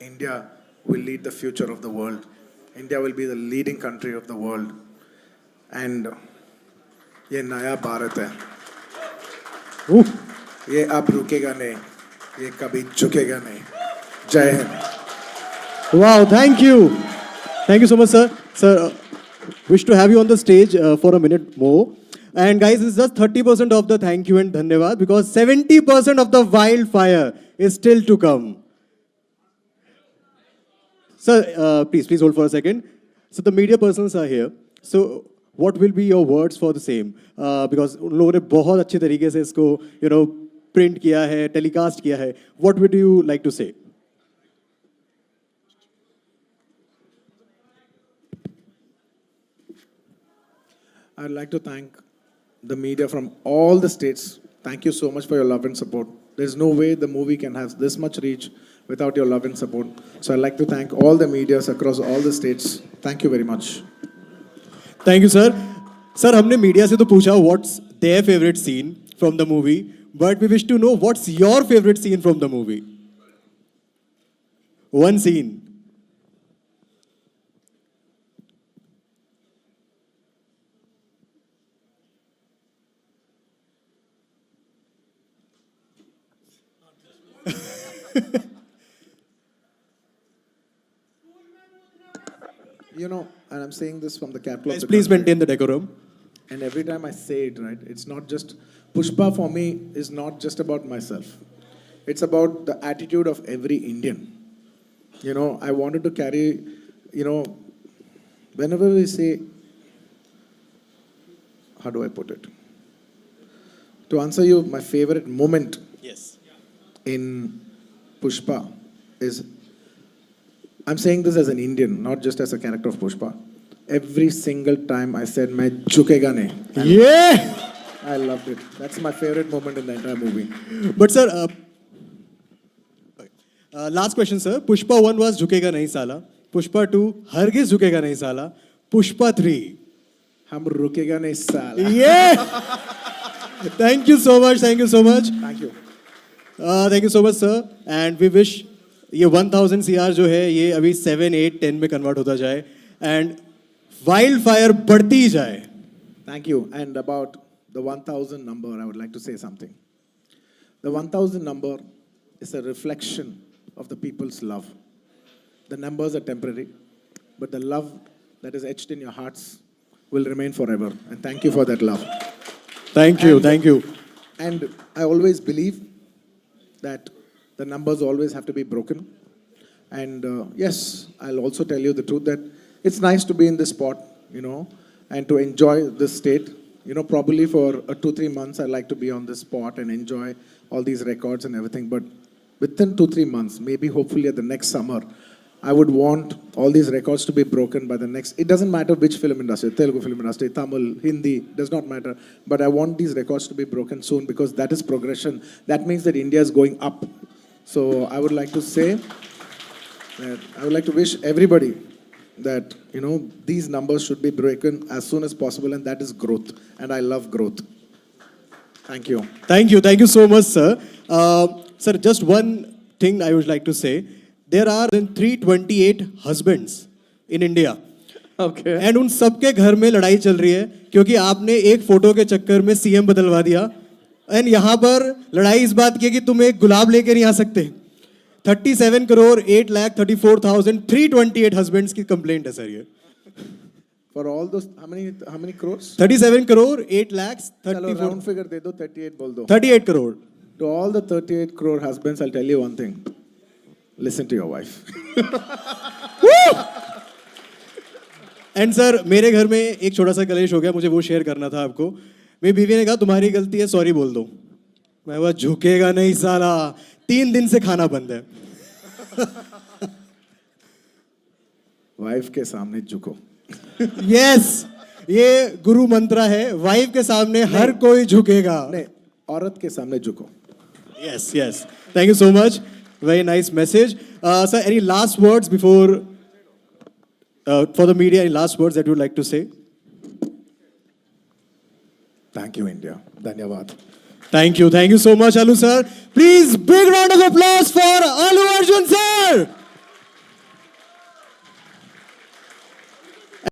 India will lead the future of the world. India will be the leading country of the world. And ये नया भारत है. ये अब रुकेगा नहीं. ये कभी झुकेगा नहीं. जय Hind. Wow, thank you. Thank you so much, sir. Sir, wish to have you on the stage for a minute more. And guys, it's just 30% of the thank you and dhanyavad because 70% of the wildfire is still to come. Sir, please hold for a second. So the media persons are here. So what will be your words for the same? Because उन लोगों ने बहुत अच्छे तरीके से इसको print किया है, telecast किया है. What would you like to say? I'd like to thank the media from all the states. Thank you so much for your love and support. There's no way the movie can have this much reach without your love and support. So I'd like to thank all the medias across all the states. Thank you very much. Thank you, sir. Sir, हमने media से तो पूछा what's their favorite scene from the movie, but we wish to know what's your favorite scene from the movie. One scene. And I'm saying this from the capital of the Please country. maintain the decorum. And every time I say it, right, it's not just Pushpa for me is not just about myself. It's about the attitude of every Indian. I wanted to carry, whenever we say, how do I put it? To answer you, my favorite moment in Pushpa is, I'm saying this as an Indian, not just as a character of Pushpa. Every single time I said, "Main jhukega nahi." Yeah! I loved it. That's my favorite moment in the entire movie. But sir, last question, sir. Pushpa 1 was झुकेगा नहीं साला. Pushpa 2, हरगिज झुकेगा नहीं साला. Pushpa 3. हम रुकेगा नहीं साला. Yeah! Thank you so much. Thank you so much. Thank you. Thank you so much, sir. And we wish ये 1000 CR जो है ये अभी 7, 8, 10 में कन्वर्ट होता जाए and wildfire बढ़ती जाए. Thank you. And about the 1000 number, I would like to say something. The 1000 number is a reflection of the people's love. The numbers are temporary, but the love that is etched in your hearts will remain forever. And thank you for that love. Thank you. Thank you. And I always believe that the numbers always have to be broken. And yes, I'll also tell you the truth that it's nice to be in this spot, and to enjoy this state. Probably for 2-3 months, I like to be on this spot and enjoy all these records and everything. But within 2-3 months, maybe hopefully at the next summer, I would want all these records to be broken by the next. It doesn't matter which film industry, Telugu film industry, Tamil, Hindi, does not matter. But I want these records to be broken soon because that is progression. That means that India is going up. So I would like to say that I would like to wish everybody that, these numbers should be broken as soon as possible, and that is growth. And I love growth. Thank you. Thank you. Thank you so much, sir. Sir, just one thing I would like to say. There are 328 husbands in India. Okay. And उन सबके घर में लड़ाई चल रही है क्योंकि आपने एक फोटो के चक्कर में सीएम बदलवा दिया. एंड यहाँ पर लड़ाई इस बात की है कि तुम एक गुलाब लेकर नहीं आ सकते. 37 crore 8,34,328 husbands की कंप्लेंट है सर ये. For all those, how many crores? 37 crore 8 lakhs चलो 34 round figure दे दो, 38 बोल दो. 38 crore. To all the 38 crore husbands, I'll tell you one thing. Listen to your wife. And sir मेरे घर में एक छोटा सा कलेश हो गया, मुझे वो शेयर करना था आपको. मेरी बीवी ने कहा तुम्हारी गलती है, सॉरी बोल दो. मैं वो झुकेगा नहीं साला. 3 दिन से खाना बंद है. वाइफ के सामने झुको. यस, ये गुरु मंत्र है. वाइफ के सामने हर कोई झुकेगा. नहीं, औरत के सामने झुको. Yes, yes. Thank you so much. Very nice message. Sir, any last words before, for the media, any last words that you would like to say? Thank you, India. Dhanyavad. Thank you. Thank you so much, Alu sir. Please, big round of applause for Alu Arjun sir.